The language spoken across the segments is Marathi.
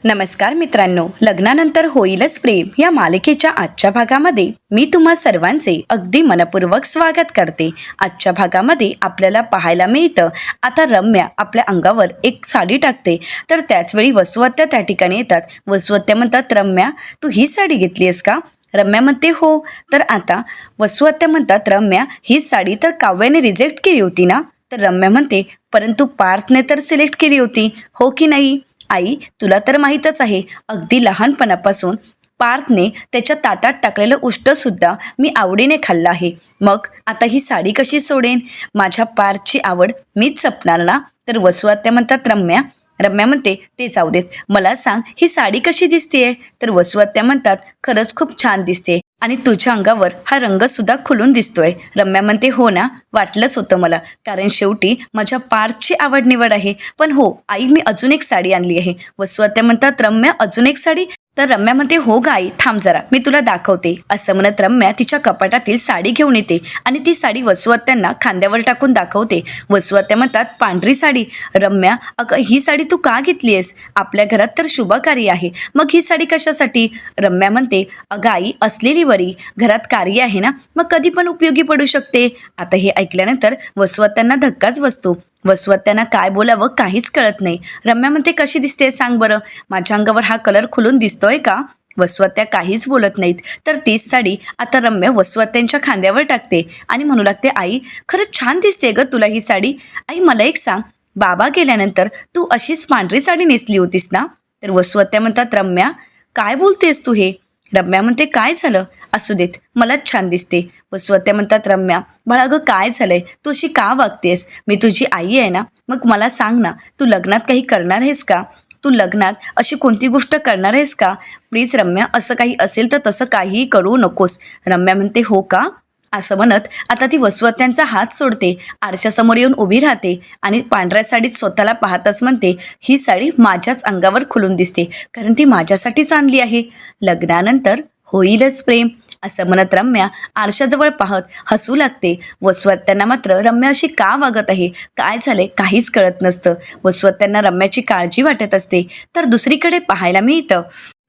नमस्कार मित्रांनो, लग्नानंतर होईलच प्रेम या मालिकेच्या आजच्या भागामध्ये मी तुम्हा सर्वांचे अगदी मनपूर्वक स्वागत करते। आजच्या भागामध्ये आपल्याला पाहायला मिळतं आता रम्या आपल्या अंगावर एक साडी टाकते, तर त्याचवेळी वसुहत्या त्या ठिकाणी येतात। वसुहत्या म्हणतात, रम्या तू ही साडी घेतली आहेस का? रम्या म्हणते हो। तर आता वसुहत्या म्हणतात, रम्या ही साडी तर काव्याने रिजेक्ट केली होती ना? तर रम्या म्हणते, परंतु पार्थने तर सिलेक्ट केली होती, हो की नाही? आई, तुला तर माहीतच आहे, अगदी लहानपणापासून पार्थने त्याच्या ताटात टाकलेलं उष्टसुद्धा मी आवडीने खाल्लं आहे। मग आता ही साडी कशी सोडेन? माझ्या पार्थची आवड मीच जपणार ना? तर वसुहत्या म्हणतात, रम्या म्हणते, ते जाऊ देत, मला सांग ही साडी कशी दिसतेय? तर वसुहत्या म्हणतात, खरंच खूप छान दिसते आणि तुझ्या अंगावर हा रंग सुद्धा खुलून दिसतोय। रम्या म्हणते, हो ना, वाटलंच होतं मला, कारण शेवटी माझ्या पार्थची आवड निवड आहे। पण हो आई, मी अजून एक साडी आणली आहे। वसुहत्या म्हणतात, रम्या अजून एक साडी? तर रम्या म्हणते, हो ग आई, थांब जरा, मी तुला दाखवते। असं म्हणत रम्या तिच्या कपाटातील साडी घेऊन येते आणि ती साडी वसुहत्यांना खांद्यावर टाकून दाखवते। वसुहत्या म्हणतात, पांढरी साडी? रम्या, अगं ही साडी तू का घेतली आहेस? आपल्या घरात तर शुभ कार्य आहे, मग ही साडी कशासाठी? रम्या म्हणते, अगं आई, असलेली बरी, घरात कार्य आहे ना, मग कधी पण उपयोगी पडू शकते। आता हे ऐकल्यानंतर वसुहत्यांना धक्काच बसतो। वसुहत्यांना काय बोलावं काहीच कळत नाही। रम्या म्हणते, कशी दिसते सांग बरं, माझ्या अंगावर हा कलर खुलून दिसतोय का? वसुहत्या काहीच बोलत नाहीत। तर तीच साडी आता रम्या वसुहत्यांच्या खांद्यावर टाकते आणि म्हणू लागते, आई, खरंच छान दिसते ग तुला ही साडी। आई, मला एक सांग, बाबा गेल्यानंतर तू अशीच पांढरी साडी नेसली होतीस ना? तर वसुहत्या म्हणतात, रम्या काय बोलतेस तू हे? रम्या म्हणते, काय झालं? असू देत, मलाच छान दिसते। वसुहत्या म्हणतात, रम्या बाळा गं, काय झालंय? तू अशी का वागतेस? मी तुझी आई आहे ना, मग मला सांग ना, तू लग्नात काही करणार आहेस का? तू लग्नात अशी कोणती गोष्ट करणार आहेस का? प्लीज रम्या, असं काही असेल तर तसं काहीही करू नकोस। रम्या म्हणते, हो का? असं म्हणत आता ती वसुहत्यांचा हात सोडते, आरशासमोर येऊन उभी राहते आणि पांढऱ्या साडीत स्वतःला पाहतच म्हणते, ही साडी माझ्याच अंगावर खुलून दिसते, कारण ती माझ्यासाठीच आणली आहे। लग्नानंतर होईलच प्रेम, असं म्हणत रम्या आरशाजवळ पाहत हसू लागते। वसुहत्यांना मात्र रम्या अशी का वागत आहे, काय झाले काहीच कळत नसतं। वसुहत्यांना रम्याची काळजी वाटत असते। तर दुसरीकडे पाहायला मिळतं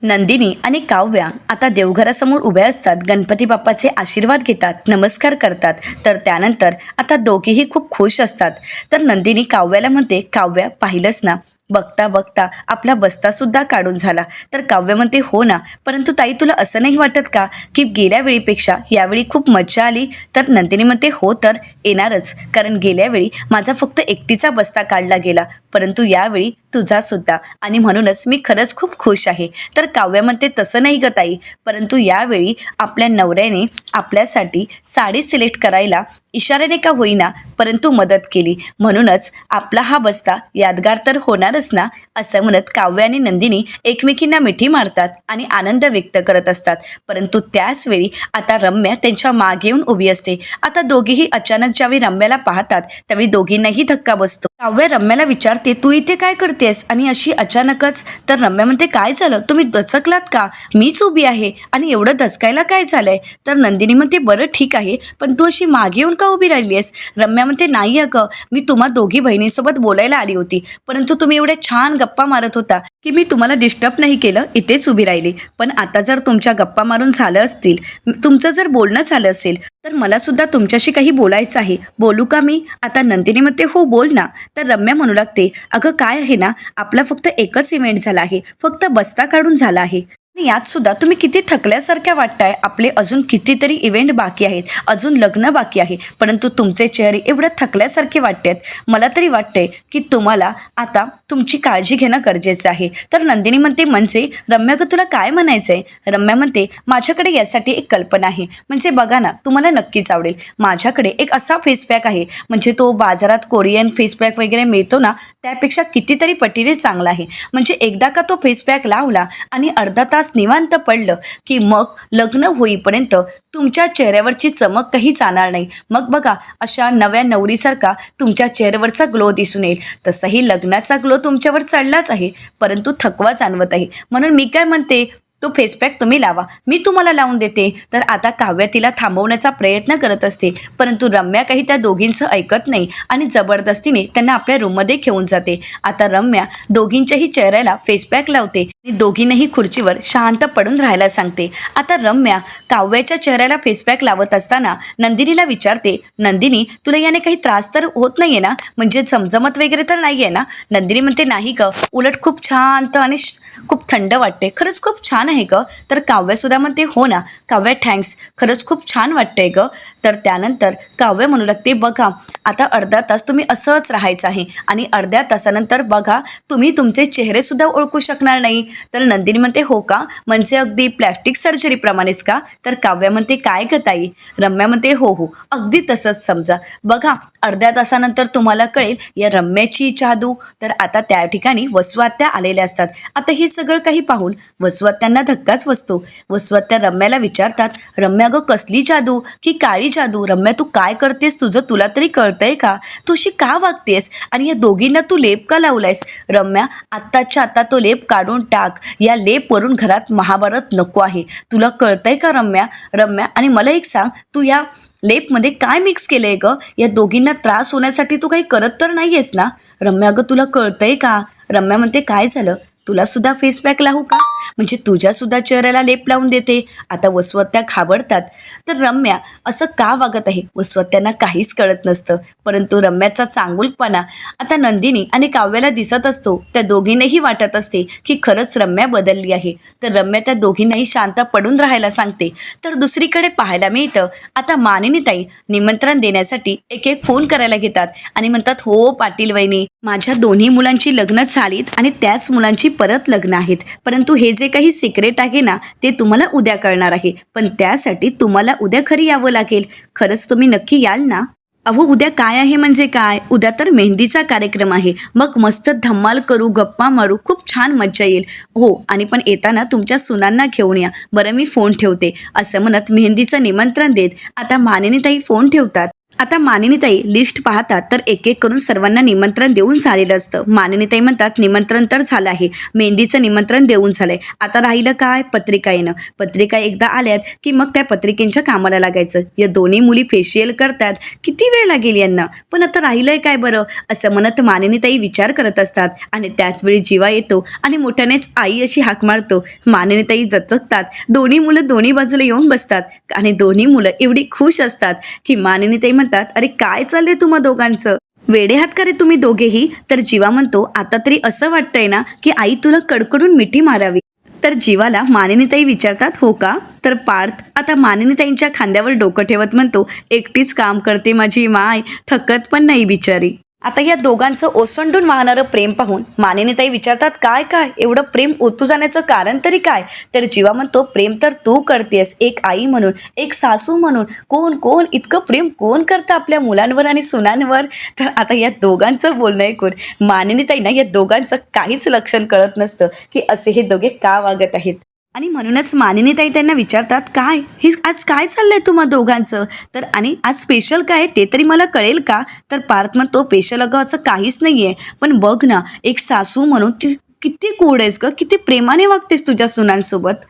नंदिनी आणि काव्या आता देवघरासमोर उभ्या असतात, गणपती बाप्पाचे आशीर्वाद घेतात, नमस्कार करतात। तर त्यानंतर आता दोघेही खूप खुश असतात। तर नंदिनी काव्याला म्हणते, काव्या पाहिलंच ना, बघता बघता आपला बस्तासुद्धा काढून झाला। तर काव्य म्हणते, हो ना, परंतु ताई तुला असं नाही वाटत का की गेल्या वेळीपेक्षा यावेळी खूप मज्जा आली? तर नंदिनी म्हणते, हो तर येणारच, कारण गेल्या वेळी माझा फक्त एकटीचा बस्ता काढला गेला, परंतु यावेळी तुझा सुद्धा, आणि म्हणूनच मी खरंच खूप खुश आहे। तर काव्य म्हणते, तसं नाही ग ताई, परंतु यावेळी आपल्या नवऱ्याने आपल्यासाठी साडी सिलेक्ट करायला इशाऱ्याने का होईना परंतु मदत केली, म्हणूनच आपला हा बस्ता यादगार तर होणारच ना। असं म्हणत काव्य आणि नंदिनी एकमेकींना मिठी मारतात आणि आनंद व्यक्त करत असतात। परंतु त्याच वेळी आता रम्या त्यांच्या मागे येऊन उभी असते। आता दोघीही अचानक ज्यावेळी रम्याला पाहतात त्यावेळी दोघींनाही धक्का बसतो। काव्य रम्याला विचारते, तू इथे काय करतेस आणि अशी अचानकच? तर रम्या म्हणते, काय झालं, तुम्ही दचकलात का? मीच उभी आहे आणि एवढं दचकायला काय झालंय? तर नंदिनी म्हणते, बरं ठीक आहे, पण तू अशी मागे येऊन का उभी राहिली आहेस? रम्या म्हणते, नाही अगं, मी तुम्हा दोघी बहिणींसोबत बोलायला आली होती, परंतु तुम्ही एवढ्या छान गप्पा मारत होता की मी तुम्हाला डिस्टर्ब नाही केलं, इथेच उभी राहिली। पण आता जर तुमच्या गप्पा मारून झालं असतील, तुमचं जर बोलणं झालं असेल, तर मला सुद्धा तुमच्याशी काही बोलायचं आहे, बोलू का मी? आता नंदिनी म्हणते, हो बोल ना। तर रम्या म्हणू लागते, अगं काय आहे ना, आपला फक्त एकच इव्हेंट झाला आहे, फक्त बस्ता काढून झाला आहे, आणि यात सुद्धा तुम्ही किती थकल्यासारख्या वाटताय। आपले अजून कितीतरी इव्हेंट बाकी आहेत, अजून लग्न बाकी आहे, परंतु तुमचे चेहरे एवढे थकल्यासारखे वाटतात। मला तरी वाटते की तुम्हाला आता तुमची काळजी घेणं गरजेचं आहे। तर नंदिनी म्हणते, म्हणजे रम्या ग, तुला काय म्हणायचंय? रम्या म्हणते, माझ्याकडे यासाठी एक कल्पना आहे, म्हणजे बघा ना, तुम्हाला नक्कीच आवडेल। माझ्याकडे एक असा फेस पॅक आहे, म्हणजे तो बाजारात कोरियन फेस पॅक वगैरे मिळतो ना, त्यापेक्षा कितीतरी पटीने चांगला आहे। म्हणजे एकदा का तो फेस पॅक लावला आणि अर्धा तास निवांत पडलं की मग लग्न होईपर्यंत तुमच्या चेहऱ्यावरची चमक काही जाणार नाही। मग बघा, अशा नव्या नवरीसारखा तुमच्या चेहऱ्यावरचा ग्लो दिसून येईल। तसाही लग्नाचा ग्लो तुमच्यावर चढलाच आहे, परंतु थकवा जाणवत आहे, म्हणून मी काय म्हणते, तो फेसपॅक तुम्ही लावा, मी तुम्हाला लावून देते. तर आता काव्या तिला थांबवण्याचा प्रयत्न करत असते, परंतु रम्या काही त्या दोघींचं ऐकत नाही आणि जबरदस्तीने त्यांना आपल्या रूममध्ये घेऊन जाते. आता रम्या दोघींच्याही चेहऱ्याला फेसपॅक लावते आणि दोघींनाही खुर्चीवर शांत पडून राहायला सांगते. आता रम्या काव्याच्या चेहऱ्याला फेसपॅक लावत असताना नंदिनीला विचारते, नंदिनी तुला याने काही त्रास तर होत नाहीये ना, म्हणजे चमचमत वगैरे तर नाहीये ना? नंदिनी म्हणते नाही ग, उलट खूप शांत आणि खूप थंड वाटते, खरंच खूप छान आहे ग. तर काव्यासुद्धा म्हणते हो ना काव्या, थँक्स, खरंच खूप छान वाटतंय ग. तर त्यानंतर काव्य म्हणू लागते, बघा आता अर्धा तास तुम्ही असंच राहायचं आहे आणि अर्ध्या तासानंतर बघा तुम्ही तुमचे चेहरेसुद्धा ओळखू शकणार नाही. तर नंदिनी म्हणते हो का, म्हणजे अगदी प्लॅस्टिक सर्जरीप्रमाणेच का? तर काव्य म्हणते काय ग ताई? रम्या म्हणते हो हो, अगदी तसंच समजा. बघा अर्ध्या तासानंतर तुम्हाला कळेल या रम्याची जादू. तर आता त्या ठिकाणी वसुआत्या आलेल्या असतात. आता हे सगळं काही पाहून वसुआत्यांना धक्काच बसतो. वसुआत्या रम्याला विचारतात, रम्या ग कसली जादू की काळी जादू? रम्या तू काय करतेस, तुझं तुला तरी कळतंय का? तू अशी का वागतेस आणि या दोघींना तू लेप का लावलायस? रम्या आत्ताच्या आता तो लेप काढून टाक, या लेपवरून घरात महाभारत नको आहे, तुला कळतंय का रम्या? रम्या आणि मला एक सांग, तू या लेपमध्ये काय मिक्स केलंय ग? या दोघींना त्रास होण्यासाठी तू काही करत तर नाहीयेस ना? रम्या ग तुला कळतंय का? रम्या म्हणते काय झालं, तुला सुद्धा फेस पॅक लावू का, म्हणजे तुझ्या सुद्धा चेहऱ्याला लेप लावून देते? आता वसुआत्या घाबरतात. तर रम्या असं का वागत आहे वसुआत्यांना काहीच कळत नसतं, परंतु रम्याचा चांगुलपणा आता नंदिनी आणि काव्याला दिसत असतो. त्या दोघींनाही वाटत असते की खरंच रम्या बदलली आहे. तर रम्या त्या दोघींनाही शांत पडून राहायला सांगते. तर दुसरीकडे पाहायला मिळतं आता मानिनीताई निमंत्रण देण्यासाठी एक एक फोन करायला घेतात आणि म्हणतात, हो पाटील वहिनी, माझ्या दोन्ही मुलांची लग्न झालीत आणि त्याच मुलांची परत लग्न आहेत, परंतु हे जे काही सिक्रेट आहे ना ते तुम्हाला उद्या कळणार आहे, पण त्यासाठी तुम्हाला उद्या घरी यावं लागेल. खरंच तुम्ही नक्की याल ना? अहो उद्या काय आहे म्हणजे काय, उद्या तर मेहंदीचा कार्यक्रम आहे, मग मस्त धम्माल करू, गप्पा मारू, खूप छान मज्जा येईल. हो आणि पण येताना तुमच्या सुनांना घेऊन या, बरं मी फोन ठेवते, असं म्हणत मेहंदीचं निमंत्रण देत आता मानिनीताई फोन ठेवतात. आता मानिनीताई लिस्ट पाहतात तर एक एक करून सर्वांना निमंत्रण देऊन झालेलं असतं. मानिनीताई म्हणतात निमंत्रण तर झालं आहे, मेहंदीचं निमंत्रण देऊन झालंय, आता राहिलं काय, पत्रिका येणं. पत्रिका एकदा आल्यात की मग त्या पत्रिकेच्या कामाला लागायचं. या दोन्ही मुली फेशियल करतात, किती वेळ लागेल यांना, पण आता राहिलंय काय बरं, असं म्हणत मानिनीताई विचार करत असतात. आणि त्याचवेळी जीवा येतो आणि मोठ्यानेच आई अशी हाक मारतो. मानिनीताई दचकतात, दोन्ही मुलं दोन्ही बाजूला येऊन बसतात आणि दोन्ही मुलं एवढी खुश असतात की मानिनीताई म्हणतात, अरे काय चाललंय तुम्हा दोघांचं, वेडे हात का रे तुम्ही दोघेही? तर जीवा म्हणतो, आता तरी असं वाटतंय ना की आई तुला कडकडून मिठी मारावी. तर जीवाला मानिनीताई विचारतात, हो का? तर पार्थ आता मानिनीताईंच्या खांद्यावर डोकं ठेवत म्हणतो, एकटीच काम करते माझी माय, थकत पण नाही बिचारी. आता या दोघांचं ओसंडून वाहणारं प्रेम पाहून मानिनीताई विचारतात, काय काय एवढं प्रेम ओतू जाण्याचं कारण तरी काय? तर जीवा म्हणतो, प्रेम तर तू करतेस, एक आई म्हणून, एक सासू म्हणून, कोण कोण इतकं प्रेम कोण करतं आपल्या मुलांवर आणि सुनांवर? तर आता या दोघांचं बोलणं ऐकून मानिनीताईंना या दोघांचं काहीच लक्षण कळत नसतं की असे हे दोघे का वागत आहेत. आणि म्हणूनच मानिनीताई त्यांना विचारतात, काय हे आज काय चाललंय तुम्हा दोघांचं? तर आणि आज स्पेशल काय ते तरी मला कळेल का? तर पार्थ म्हणतो, स्पेशल अगं असं काहीच नाही आहे, पण बघ ना एक सासू म्हणून ती किती गोड आहेस ग, किती प्रेमाने वागतेस तुझ्या सुनांसोबत.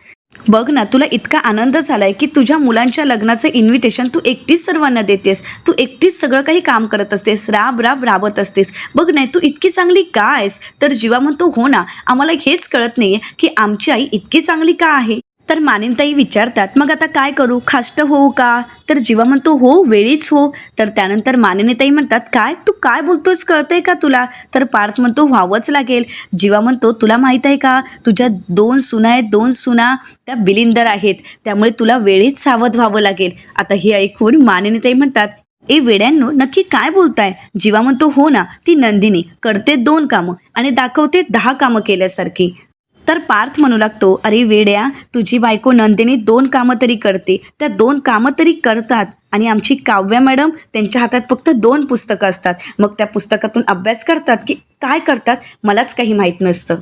बघ ना तुला इतका आनंद झालाय की तुझ्या मुलांच्या लग्नाचं इन्व्हिटेशन तू एकटीच सर्वांना देतेस, तू एकटीच सगळं काही काम करत असतेस, राबत असतेस, बघ नाही तू इतकी चांगली का आहेस? तर जीवा म्हणतो, हो ना, आम्हाला हेच कळत नाहीये की आमची आई इतकी चांगली का आहे. तर मानिनीताई विचारतात, मग आता काय करू, खाष्ट होऊ का? तर जीवा म्हणतो, हो वेळीच हो. तर त्यानंतर मानिनीताई म्हणतात, काय तू काय बोलतोस, कळतंय का तुला? तर पार्थ म्हणतो, व्हावंच लागेल. जीवा म्हणतो, तुला माहीत आहे का तुझ्या 2 सुना आहेत, 2 सुना त्या बिलिंदर आहेत, त्यामुळे तुला वेळीच सावध व्हावं लागेल. आता हे ऐकून मानिनीताई म्हणतात, ए वेड्यांनो नक्की काय बोलताय? जीवा म्हणतो, हो ना, ती नंदिनी करते 2 कामं आणि दाखवते 10 कामं केल्यासारखी. तर पार्थ म्हणू लागतो, अरे वेड्या, तुझी बायको नंदिनी 2 कामं तरी करते, त्या 2 कामं तरी करतात आणि आमची काव्या मॅडम त्यांच्या हातात फक्त 2 पुस्तकं असतात, मग त्या पुस्तकातून अभ्यास करतात की काय करतात मलाच काही माहीत नसतं.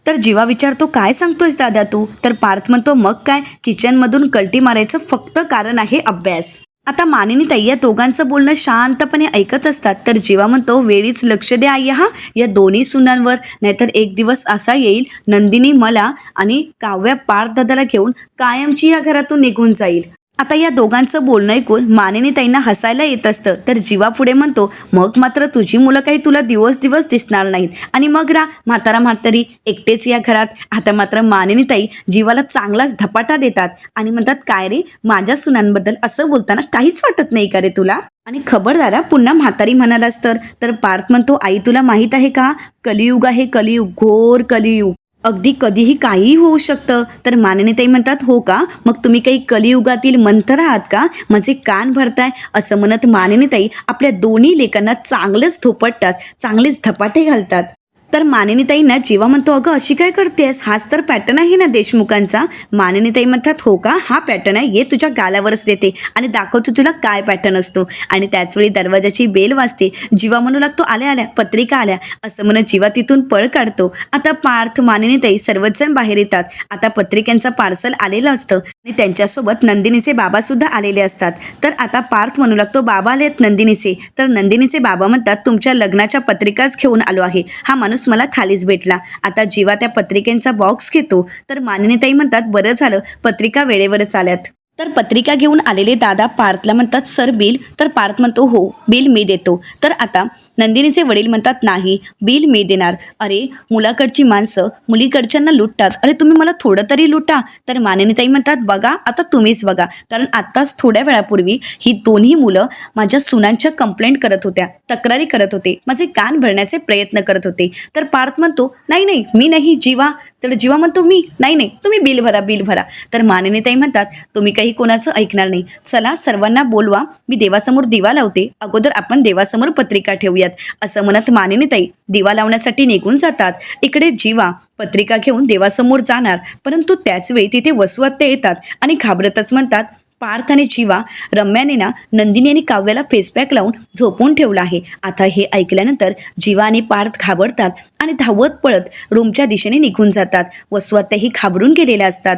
तर जीवा विचारतो, काय सांगतोयस दादा तू? तर पार्थ म्हणतो, मग काय, किचनमधून कल्टी मारायचं फक्त कारण आहे अभ्यास. आता मानिनी ताई या दोघांचं बोलणं शांतपणे ऐकत असतात. तर जीवा म्हणतो, वेळीच लक्ष द्या आई हा या दोन्ही सुनांवर, नाहीतर एक दिवस असा येईल नंदिनी मला आणि काव्या पार्थ दादाला घेऊन कायमची या घरातून निघून जाईल. आता या दोघांचं बोलणं ऐकून मानिनी ताईंना हसायला येत असतं. तर जीवा पुढे म्हणतो, मग मात्र तुझी मुलं काही तुला दिवस दिवस दिसणार नाहीत आणि मग म्हातारा म्हातारी एकटेच या घरात. आता मात्र मानिनी ताई जीवाला चांगलाच धपाटा देतात आणि म्हणतात, काय रे, माझ्या सुनांबद्दल असं बोलताना काहीच वाटत नाही का रे तुला? आणि खबरदारा पुन्हा म्हातारी म्हणालास तर पार्थ म्हणतो, आई तुला माहीत आहे का, कलियुग आहे, कलियुग, घोर कलियुग, अगदी कधीही काहीही होऊ शकतं. तर मानिनीताई म्हणतात, हो का, मग तुम्ही काही कलियुगातील मंत्र आहात का, माझे कान भरताय? असं म्हणत मानिनीताई आपल्या दोन्ही लेकांना चांगलेच थोपटतात, चांगलेच धपाटे घालतात. तर मानिनीताईंना जीवा म्हणतो, अगं अशी काय करतेस, हाच तर पॅटर्न आहे ना देशमुखांचा. मानिनीताई म्हणतात, हो का, हा पॅटर्न आहे, ये तुझ्या गालावरच देते आणि दाखवतो तुला काय पॅटर्न असतो. आणि त्याचवेळी दरवाजाची बेल वाजते. जीवा म्हणू लागतो, आल्या आल्या, पत्रिका आल्या, असं म्हणत जीवा तिथून पळ काढतो. आता पार्थ, मानिनीताई सर्वच जण बाहेर येतात. आता पत्रिकांचा पार्सल आलेलं असतं आणि त्यांच्यासोबत नंदिनीचे बाबा सुद्धा आलेले असतात. तर आता पार्थ म्हणू लागतो, बाबा आलेत नंदिनीचे. तर नंदिनीचे बाबा म्हणतात, तुमच्या लग्नाच्या पत्रिकाच घेऊन आलो आहे. हा माणूस मला खालीच भेटला. आता जीवा त्या पत्रिकेचा बॉक्स घेतो. तर मानिनीताई म्हणतात, बरं झालं पत्रिका वेळेवरच आल्यात. तर पत्रिका घेऊन आलेले दादा पार्थला म्हणतात, सर बिल. तर पार्थ म्हणतो, हो बिल मी देतो. तर आता नंदिनीचे वडील म्हणतात, नाही बिल मी देणार. अरे मुलाकडची माणसं मुलीकडच्यांना लुटतात, अरे तुम्ही मला थोडं तरी लुटा. तर मानिनीताई म्हणतात, बघा आता तुम्हीच बघा, कारण आत्ताच थोड्या वेळापूर्वी ही दोन्ही मुलं माझ्या सुनांच्या कंप्लेंट करत होत्या, तक्रारी करत होते, माझे कान भरण्याचे प्रयत्न करत होते. तर पार्थ म्हणतो, नाही नाही मी नाही, जीवा. तर जीवा म्हणतो, मी नाही नाही, तुम्ही बिल भरा, बिल भरा. तर मानिनीताई म्हणतात, तुम्ही काही कोणाचं ऐकणार नाही, चला सर्वांना बोलवा, मी देवासमोर दिवा लावते, अगोदर आपण देवासमोर पत्रिका ठेवूयात. असं म्हणत मानिनीताई दिवा लावण्यासाठी निघून जातात. इकडे जीवा पत्रिका घेऊन देवासमोर जाणार, परंतु त्याच वेळी तिथे वसुहत्या येतात आणि घाबरतच म्हणतात, पार्थ आणि जीवा, रम्याने नंदिनी आणि काव्याला फेसपॅक लावून झोपून ठेवलं आहे. आता हे ऐकल्यानंतर जीवा आणि पार्थ घाबरतात आणि धावत पळत रूमच्या दिशेने निघून जातात. वसुहत्याही घाबरून गेलेल्या असतात.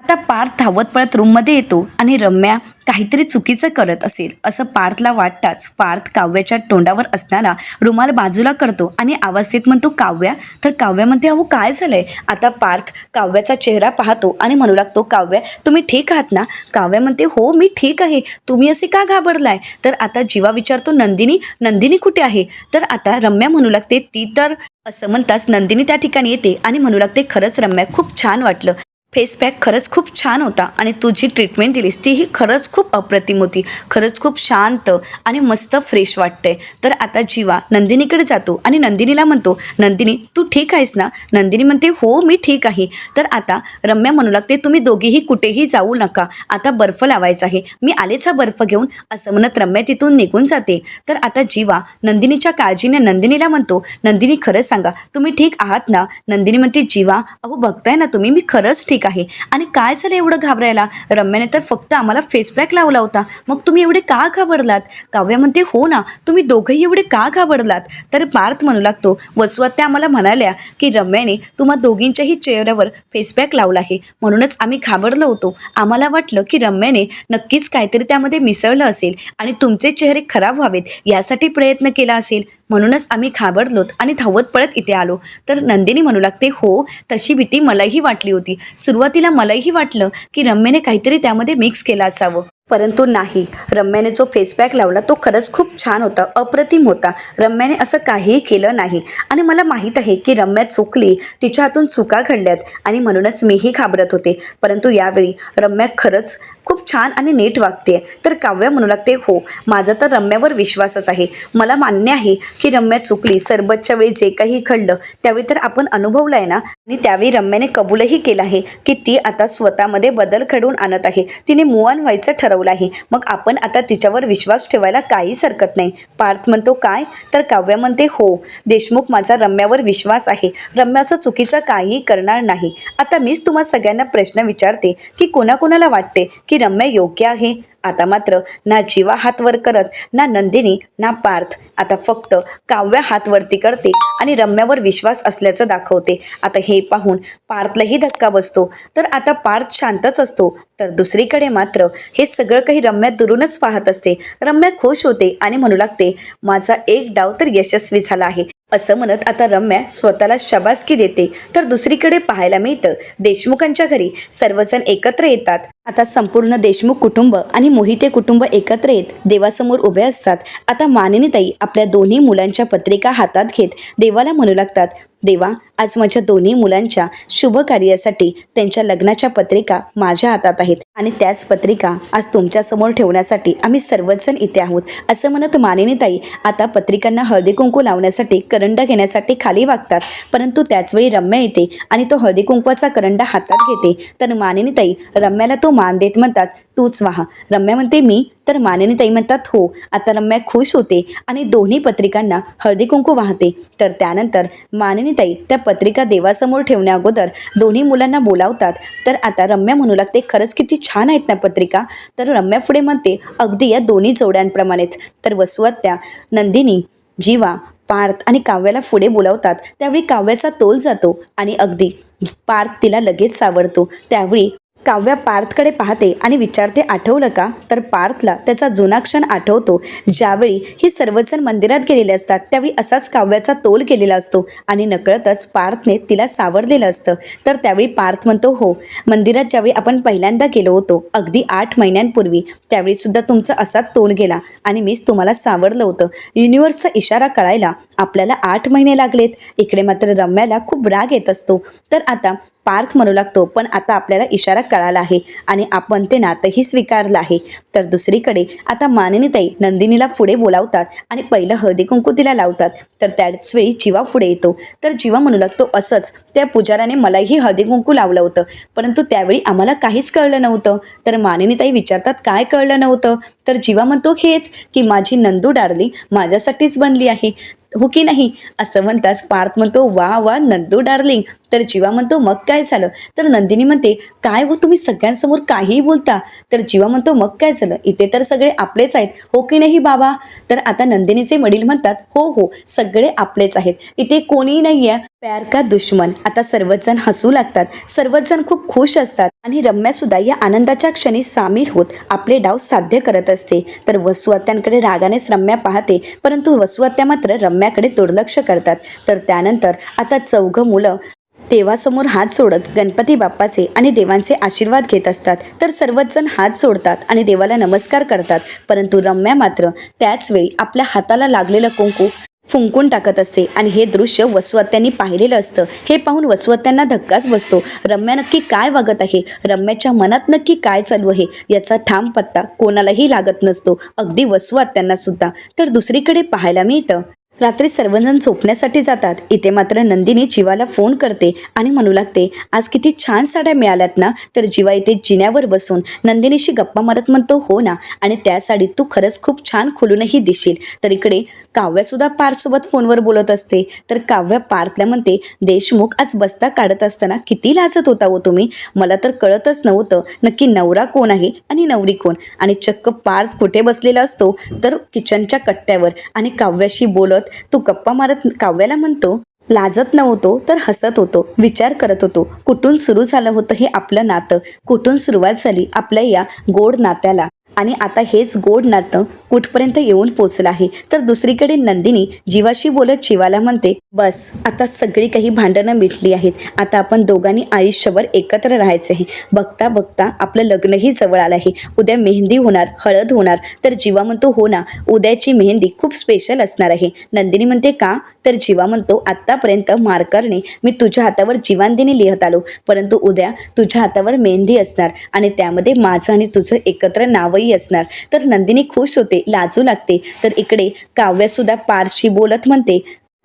आता पार्थ धावत पळत रूममध्ये येतो आणि रम्या काहीतरी चुकीचं करत असेल असं पार्थला वाटताच पार्थ काव्याच्या तोंडावर असणारा रुमाल बाजूला करतो आणि आवाज देत म्हणतो, काव्या. तर काव्या म्हणते, अहो काय झालंय? आता पार्थ काव्याचा चेहरा पाहतो आणि म्हणू लागतो, काव्या तुम्ही ठीक आहात ना? काव्या म्हणते, हो मी ठीक आहे, तुम्ही असे का घाबरलाय? तर आता जीवा विचारतो, नंदिनी कुठे आहे? तर आता रम्या म्हणू लागते, ती तर. असं म्हणताच नंदिनी त्या ठिकाणी येते आणि म्हणू लागते, खरंच रम्या खूप छान वाटलं, फेसपॅक खरंच खूप छान होता आणि तू जी ट्रीटमेंट दिलीस तीही खरंच खूप अप्रतिम होती, खरंच खूप शांत आणि मस्त फ्रेश वाटतंय. तर आता जीवा नंदिनीकडे जातो आणि नंदिनीला म्हणतो, नंदिनी तू ठीक आहेस ना? नंदिनी म्हणते, हो मी ठीक आहे. तर आता रम्या म्हणू लागते, तुम्ही दोघीही कुठेही जाऊ नका, आता बर्फ लावायचा आहे, मी आलेच हा बर्फ घेऊन. असं म्हणत रम्या तिथून निघून जाते. तर आता जीवा नंदिनीच्या काळजीने नंदिनीला म्हणतो, नंदिनी खरंच सांगा तुम्ही ठीक आहात ना? नंदिनी म्हणते, जीवा अहो बघताय ना तुम्ही, मी खरंच ठीक आहे. आणि काय झालं एवढं घाबरायला? रम्याने तर फक्त आम्हाला फेसपॅक लावला होता, मग तुम्ही एवढे का घाबरलात? काव्या म्हणते, हो ना, तुम्ही दोघंही एवढे का घाबरलात? तर पार्थ म्हणू लागतो, वसुहत्या आम्हाला म्हणाल्या की रम्याने तुम्हा दोघींच्याही चेहऱ्यावर फेसपॅक लावला आहे, म्हणूनच आम्ही घाबरलो होतो. आम्हाला वाटलं की रम्याने नक्कीच काहीतरी त्यामध्ये मिसळलं असेल आणि तुमचे चेहरे खराब व्हावेत यासाठी प्रयत्न केला असेल, म्हणूनच आम्ही घाबरलोत आणि धावत पळत इथे आलो. तर नंदिनी म्हणू लागते, हो तशी भीती मलाही वाटली होती. सुरुवातीला मलाही वाटलं की रम्याने काहीतरी त्यामध्ये मिक्स केलं असावं, परंतु नाही. रम्याने जो फेसपॅक लावला तो खरंच खूप छान होता, अप्रतिम होता. रम्याने असं काहीही केलं नाही आणि मला माहीत आहे की रम्या चुकली, तिच्या हातून चुका घडल्यात आणि म्हणूनच मीही घाबरत होते. परंतु यावेळी रम्या खरंच खूप छान आणि नीट वागते. तर काव्या म्हणू लागते, हो माझा तर रम्यावर विश्वासच आहे. मला मान्य आहे की रम्या चुकली. सरबतच्या वेळी जे काही घडलं त्यावेळी तर आपण अनुभवलं आहे ना, आणि त्यावेळी रम्याने कबूलही केलं आहे की ती आता स्वतःमध्ये बदल घडवून आणत आहे, तिने मूव ऑन व्हायचं ठरवलं आहे. मग आपण आता तिच्यावर विश्वास ठेवायला काहीच हरकत नाही. पार्थ म्हणतो, काय? तर काव्या म्हणते, हो देशमुख माझा रम्यावर विश्वास आहे, रम्या असं चुकीचं काहीही करणार नाही. आता मीच तुम्हा सगळ्यांना प्रश्न विचारते की कोणाकोणाला वाटते की रम्या योग्य आहे आता मात्र ना जीवा हात वर करत, ना नंदिनी, ना पार्थ. आता फक्त काव्या हात वरती करते आणि रम्यावर विश्वास असल्याचं दाखवते. आता हे पाहून पार्थलाही धक्का बसतो. तर आता पार्थ शांतच असतो. तर दुसरीकडे मात्र हे सगळं काही रम्या दुरूनच पाहत असते. रम्या खुश होते आणि म्हणू लागते, माझा एक डाव तर यशस्वी झाला आहे असं म्हणत आता रम्या स्वतःला शाबासकी देते. तर दुसरीकडे पाहायला मिळतं, देशमुखांच्या घरी सर्वजण एकत्र येतात. आता संपूर्ण देशमुख कुटुंब आणि मोहिते कुटुंब एकत्र येत देवासमोर उभे असतात. आता मानिनीताई आपल्या दोन्ही मुलांच्या पत्रिका हातात घेत देवाला म्हणू लागतात, देवा, आज माझ्या दोन्ही मुलांच्या शुभ कार्यासाठी त्यांच्या लग्नाच्या पत्रिका माझ्या हातात आहेत आणि त्याच पत्रिका आज तुमच्या समोर ठेवण्यासाठी आम्ही सर्वजण इथे आहोत असं म्हणत मानिनीताई आता पत्रिकांना हळदी कुंकू लावण्यासाठी करंडा घेण्यासाठी खाली वागतात. परंतु त्याचवेळी रम्या येते आणि तो हळदी कुंकवाचा करंडा हातात घेते. तर मानिनीताई रम्याला तो मान देत म्हणतात, तूच वाहा. रम्या म्हणते, मी? तर मानिनीताई म्हणतात, हो. आता रम्या खुश होते आणि दोन्ही पत्रिकांना हळदी कुंकू वाहते. तर त्यानंतर मानिनीताई त्या पत्रिका देवासमोर ठेवण्या अगोदर दोन्ही मुलांना बोलावतात. तर आता रम्या म्हणू लागते, खरंच किती छान आहेत ना पत्रिका. तर रम्या पुढे म्हणते, अगदी या दोन्ही जोड्यांप्रमाणेच. तर वसुआत्या, नंदिनी, जीवा, पार्थ आणि काव्याला पुढे बोलावतात. त्यावेळी काव्याचा तोल जातो आणि अगदी पार्थ तिला लगेच सावरतो. त्यावेळी काव्या पार्थकडे पाहते आणि विचारते, आठवलं का? तर पार्थला त्याचा जुना क्षण आठवतो, ज्यावेळी ही सर्वजण मंदिरात गेलेले असतात. त्यावेळी असाच काव्याचा तोल केलेला असतो आणि नकळतच पार्थने तिला सावरलेलं असतं. तर त्यावेळी पार्थ म्हणतो, हो, मंदिरात ज्यावेळी आपण पहिल्यांदा गेलो होतो अगदी 8 महिन्यांपूर्वी, त्यावेळी सुद्धा तुमचा असाच तोल गेला आणि मीच तुम्हाला सावरलं होतं. युनिव्हर्सचा इशारा कळायला आपल्याला 8 महिने लागलेत. इकडे मात्र रम्याला खूप राग येत असतो. तर आता पार्थ म्हणू लागतो, पण आता आपल्याला इशारा कळाला आहे आणि आपण ते नातंही स्वीकारलं आहे. तर दुसरीकडे आता मानिनीताई नंदिनीला पुढे बोलावतात आणि पहिलं हळदी कुंकू तिला लावतात. तर त्याच वेळी जीवा पुढे येतो. तर जीवा म्हणू लागतो, असंच त्या पुजाराने मलाही हळदी कुंकू लावलं होतं, परंतु त्यावेळी आम्हाला काहीच कळलं नव्हतं. तर मानिनीताई विचारतात, काय कळलं नव्हतं? तर जीवा म्हणतो, हेच की माझी नंदू डार्लिंग माझ्यासाठीच बनली आहे, हो की नाही? असं म्हणताच पार्थ म्हणतो, वा वा नंदू डार्लिंग. तर जीवा म्हणतो, मग काय झालं? तर नंदिनी म्हणते, काय हो तुम्ही सगळ्यांसमोर काहीही बोलता? तर जीवा म्हणतो, मग काय झालं, इथे तर सगळे आपलेच आहेत, हो की नाही बाबा? तर आता नंदिनीचे वडील म्हणतात, हो हो, सगळे आपलेच आहेत, इथे कोणीही नाही आहे, प्यार का दुश्मन. आता सर्वजण हसू लागतात, सर्वजण खूप खुश असतात आणि रम्या सुद्धा या आनंदाच्या क्षणी सामील होत आपले डाव साध्य करत असते. तर वसुआत्यांकडे रागानेच रम्या पाहते, परंतु वसुआत्या मात्र रम्याकडे दुर्लक्ष करतात. तर त्यानंतर आता 4 मुलं देवासमोर हात जोडत गणपती बाप्पाचे आणि देवांचे आशीर्वाद घेत असतात. तर सर्वच जण हात जोडतात आणि देवाला नमस्कार करतात. परंतु रम्या मात्र त्याच वेळी आपल्या हाताला लागलेलं कुंकू फुंकून टाकत असते आणि हे दृश्य वसुआत्यांनी पाहिलेलं असतं. हे पाहून वसुआत्यांना धक्काच बसतो. रम्या नक्की काय वागत आहे, रम्याच्या मनात नक्की काय चालू आहे याचा ठाम पत्ता कोणालाही लागत नसतो, अगदी वसुआत्यांना सुद्धा. तर दुसरीकडे पाहायला मिळतं, रात्री सर्वजण झोपण्यासाठी जातात. इथे मात्र नंदिनी जीवाला फोन करते आणि म्हणू लागते, आज किती छान साड्या मिळाल्यात ना? तर जीवा इथे जिन्यावर बसून नंदिनीशी गप्पा मारत म्हणतो, हो ना, आणि त्या साडीत तू खरंच खूप छान खुलूनही दिसशील. तर इकडे काव्यासुद्धा पार्थसोबत फोनवर बोलत असते. तर काव्या पार्थला म्हणते, देशमुख आज बस्ता काढत असताना किती लाजत होता हो तुम्ही, मला तर कळतच नव्हतं नक्की नवरा कोण आहे आणि नवरी कोण. आणि चक्क पार्थ कुठे बसलेला असतो, तर किचनच्या कट्ट्यावर, आणि काव्याशी बोलत तो गप्पा मारत काव्याला म्हणतो, लाजत नव्हतो तर हसत होतो, विचार करत होतो कुठून सुरू झालं होतं हे आपलं नातं, कुठून सुरुवात झाली आपल्या या गोड नात्याला, आणि आता हेच गोड नातं कुठपर्यंत येऊन पोचलं आहे. तर दुसरीकडे नंदिनी जीवाशी बोलत जीवाला म्हणते, बस आता सगळी काही भांडणं मिटली आहेत, आता आपण दोघांनी आयुष्यभर एकत्र राहायचे आहे. बघता बघता आपलं लग्नही जवळ आलं आहे, उद्या मेहंदी होणार, हळद होणार. तर जीवा म्हणतो, हो ना, उद्याची मेहंदी खूप स्पेशल असणार आहे. नंदिनी म्हणते, का? तर जीवा म्हणतो, आत्तापर्यंत मार्करने मी तुझ्या हातावर जीवांदिनी लिहत आलो, परंतु उद्या तुझ्या हातावर मेहंदी असणार आणि त्यामध्ये माझं आणि तुझं एकत्र नावही असणार. तर नंदिनी खुश होते, लाजू लागते. तर इकडे काव्यासुद्धा पार्थशी बोलत म्हणते,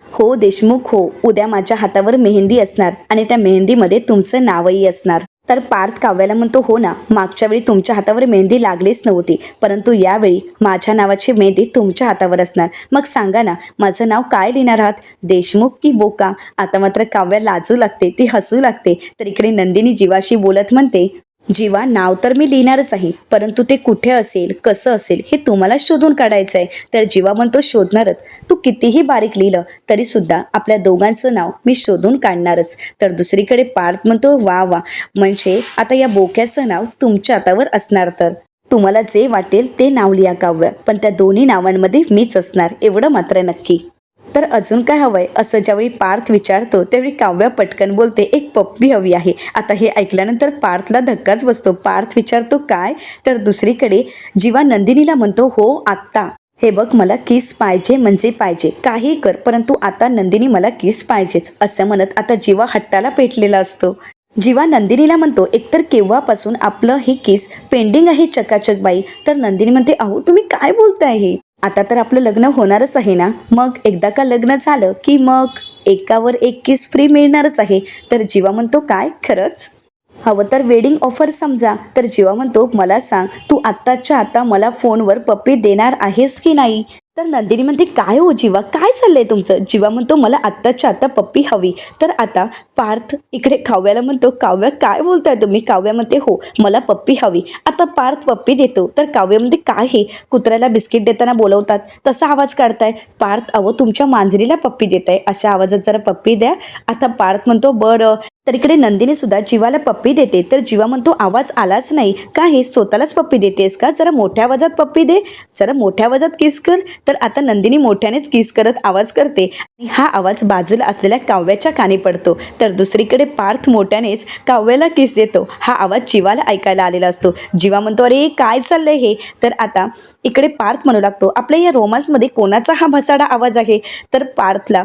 हो देशमुख, हो, उद्या माझ्या हातावर मेहंदी असणार आणि त्या मेहंदीमध्ये तुमचं नावही असणार. तर पार्थ काव्याला म्हणतो, हो ना, मागच्या वेळी तुमच्या हातावर मेहंदी लागलीच नव्हती, परंतु यावेळी माझ्या नावाची मेहंदी तुमच्या हातावर असणार. मग सांगा ना, माझं नाव काय लिहिणार आहात, देशमुख की बोका? आता मात्र काव्या लाजू लागते, ती हसू लागते. तर इकडे नंदिनी जीवाशी बोलत म्हणते, जीवा, नाव तर मी लिहिणारच आहे, परंतु ते कुठे असेल, कसं असेल हे तुम्हाला शोधून काढायचं आहे. तर जीवा म्हणतो शोधणारच. तू कितीही बारीक लिहिलं तरी सुद्धा आपल्या दोघांचं नाव मी शोधून काढणारच. तर दुसरीकडे पार्थ म्हणतो वा वा, म्हणजे आता या बोक्याचं नाव तुमच्या हातावर असणार. तर तुम्हाला जे वाटेल ते नाव लिहा काव्य, पण त्या दोन्ही नावांमध्ये मीच असणार, एवढं मात्र नक्की. तर अजून काय हवंय असं ज्यावेळी पार्थ विचारतो त्यावेळी काव्या पटकन बोलते एक पप्पी हवी आहे. आता हे ऐकल्यानंतर पार्थला धक्काच बसतो. पार्थ विचारतो काय? तर दुसरीकडे जीवा नंदिनीला म्हणतो हो आत्ता. हे बघ, मला किस पाहिजे म्हणजे पाहिजे, काही कर, परंतु आता नंदिनी मला किस पाहिजेच, असं म्हणत आता जीवा हट्टाला पेटलेला असतो. जीवा नंदिनीला म्हणतो एकतर केव्हापासून आपलं हे किस पेंडिंग आहे चकाचक बाई. तर नंदिनी म्हणते अहो तुम्ही काय बोलताय हे, आता तर आपलं लग्न होणारच आहे ना, मग एकदा का लग्न झालं की मग एकावर एक किस फ्री मिळणारच आहे. तर जीवा म्हणतो काय खरंच? हवं तर वेडिंग ऑफर समजा. तर जीवा म्हणतो मला सांग, तू आत्ताच्या आता मला फोनवर पप्पी देणार आहेस की नाही? तर नंदिनी म्हणते काय हो जीवा, काय चाललंय तुमचं? जीवा म्हणतो मला आत्ताच्या आता पप्पी हवी. तर आता पार्थ इकडे काव्याला म्हणतो काव्या काय बोलताय तुम्ही? काव्या म्हणते हो मला पप्पी हवी. आता पार्थ पप्पी देतो तर काव्या म्हणते काय हे, कुत्र्याला बिस्किट देताना बोलवतात तसा आवाज काढताय? पार्थ अहो तुमच्या मांजरीला पप्पी देत आहे, अशा आवाजात जरा पप्पी द्या. आता पार्थ म्हणतो बरं. तर इकडे नंदिनी सुद्धा जीवाला पप्पी देते. तर जीवा म्हणतो आवाज आलाच नाही का, हे स्वतःलाच पप्पी देतेस का? जरा मोठ्या आवाजात पप्पी दे, जरा मोठ्या आवाजात किस कर. तर आता नंदिनी मोठ्यानेच किस करत आवाज करते आणि हा आवाज बाजूला असलेल्या काव्याच्या कानी पडतो. तर दुसरीकडे पार्थ मोठ्यानेच काव्याला किस देतो. हा आवाज जीवाला ऐकायला आलेला असतो. जीवा म्हणतो अरे काय चाललंय हे? तर आता इकडे पार्थ म्हणू लागतो आपल्या या रोमांसमध्ये कोणाचा हा भसाडा आवाज आहे? तर पार्थला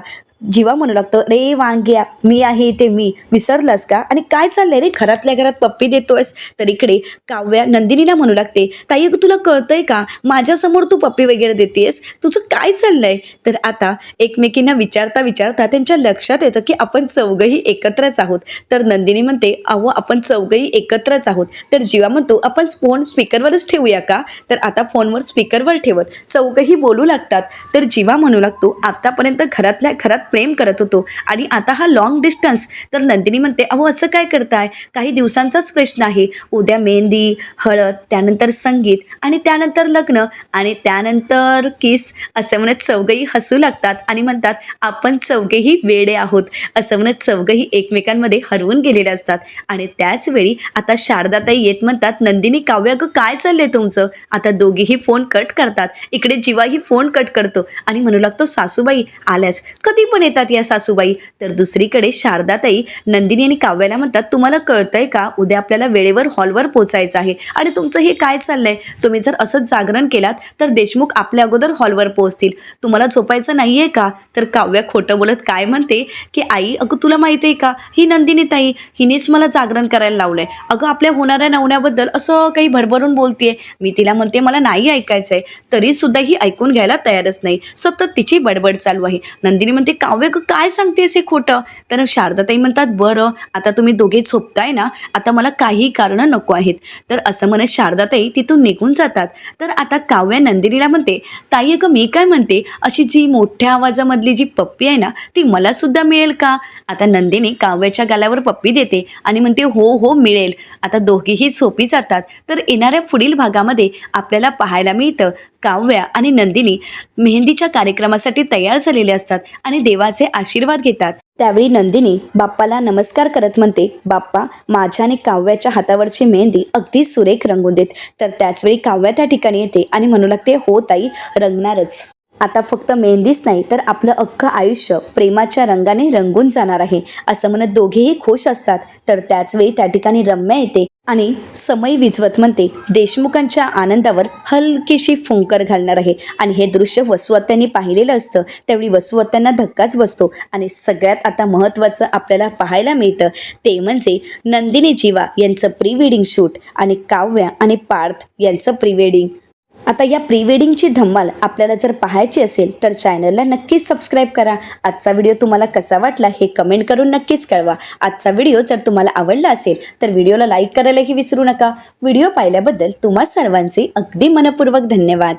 जीवा म्हणू लागतो रे वांग्या, मी आहे ते मी, विसरलास का? आणि काय चाललंय रे, घरातल्या घरात पप्पी देतोयस? तर इकडे काव्या नंदिनीला म्हणू लागते ताई तुला कळतंय का, माझ्यासमोर तू पप्पी वगैरे देतेस, तुझं काय चाललंय? तर आता एकमेकींना विचारता विचारता त्यांच्या लक्षात येतं की आपण चौघही एकत्रच आहोत. तर नंदिनी म्हणते अहो आपण चौघही एकत्रच आहोत. तर जीवा म्हणतो आपण फोन स्पीकरवरच ठेवूया का? तर आता फोनवर स्पीकरवर ठेवत चौघही बोलू लागतात. तर जीवा म्हणू लागतो आतापर्यंत घरातल्या घरात प्रेम करत होतो आणि आता हा लॉंग डिस्टन्स. तर नंदिनी म्हणते अहो असं काय करताय, काही दिवसांचाच प्रश्न आहे, उद्या मेहंदी, हळद, त्यानंतर संगीत आणि त्यानंतर लग्न आणि त्यानंतर किस. असं म्हणत चौघही हसू लागतात आणि म्हणतात आपण चौघेही वेडे आहोत. असं म्हणत चौघही एकमेकांमध्ये हरवून गेलेले असतात. आणि त्याच वेळी आता शारदाताई येत म्हणतात नंदिनी काव्या ग काय चाललंय तुमचं? आता दोघीही फोन कट करतात. इकडे जीवाही फोन कट करतो आणि म्हणू लागतो सासूबाई आल्यास, कधी पण येतात या सासूबाई. तर दुसरीकडे शारदाताई नंदिनी आणि काव्याला म्हणतात तुम्हाला कळतंय का, उद्या आपल्याला वेळेवर हॉलवर पोचायचं आहे आणि तुमचं हे काय चाललंय? तुम्ही जर असंच जागरण केलात तर देशमुख आपल्या अगोदर हॉलवर पोहोचतील, तुम्हाला झोपायचं नाहीये का? तर काव्या खोटं बोलत काय म्हणते की आई अगं तुला माहिती आहे का, ही नंदिनी ताई हिनेच मला जागरण करायला लावलंय. अगं आपल्या होणाऱ्या नवऱ्याबद्दल असं काही भरभरून बोलतेय. मी तिला म्हणते मला नाही ऐकायचंय, तरी सुद्धा ही ऐकून घ्यायला तयारच नाही, सतत तिची बडबड चालू आहे. नंदिनी म्हणते काव्य काय सांगतेस हे खोटं? तर शारदाताई म्हणतात बरं आता तुम्ही दोघे झोपताय ना, आता मला काही कारणं नको आहेत. तर असं म्हणत शारदाताई तिथून निघून जातात. तर आता काव्या नंदिनीला म्हणते ताई अगं मी काय म्हणते, अशी जी मोठ्या आवाजामधली जी पप्पी आहे ना ती मला सुद्धा मिळेल का? आता नंदिनी काव्याच्या गालावर पप्पी देते आणि म्हणते हो हो मिळेल. आता दोघीही झोपी जातात. तर येणाऱ्या पुढील भागामध्ये आपल्याला पाहायला मिळतं काव्या आणि नंदिनी मेहंदीच्या कार्यक्रमासाठी तयार झालेले असतात आणि देवाचे आशीर्वाद घेतात. त्यावेळी नंदिनी बाप्पाला नमस्कार करत म्हणते बाप्पा माझ्या आणि काव्याच्या हातावरची मेहंदी अगदी सुरेख रंगून देत. तर त्याचवेळी काव्या त्या ठिकाणी येते आणि म्हणू लागते हो ताई रंगणारच. आता फक्त मेहंदीच नाही तर आपलं अख्खं आयुष्य प्रेमाच्या रंगाने रंगून जाणार आहे, असं म्हणत दोघेही खुश असतात. तर त्याचवेळी त्या ठिकाणी रम्या येते आणि समय विझवत म्हणते देशमुखांच्या आनंदावर हलकीशी फुंकर घालणार आहे. आणि हे दृश्य वसुहत्यांनी पाहिलेलं असतं. त्यावेळी वसुहत्यांना धक्काच बसतो. आणि सगळ्यात आता महत्त्वाचं आपल्याला पाहायला मिळतं ते म्हणजे नंदिनी जीवा यांचं प्री वेडिंग शूट आणि काव्या आणि पार्थ यांचं प्री वेडिंग. आता या प्री वेडिंगची धम्माल आपल्याला जर पाहायची असेल तर चॅनलला नक्कीच सबस्क्राईब करा. आजचा व्हिडिओ तुम्हाला कसा वाटला हे कमेंट करून नक्कीच कळवा. आजचा व्हिडिओ जर तुम्हाला आवडला असेल तर व्हिडिओला लाईक करायलाही विसरू नका. व्हिडिओ पाहिल्याबद्दल तुम्हा सर्वांचे अगदी मनपूर्वक धन्यवाद.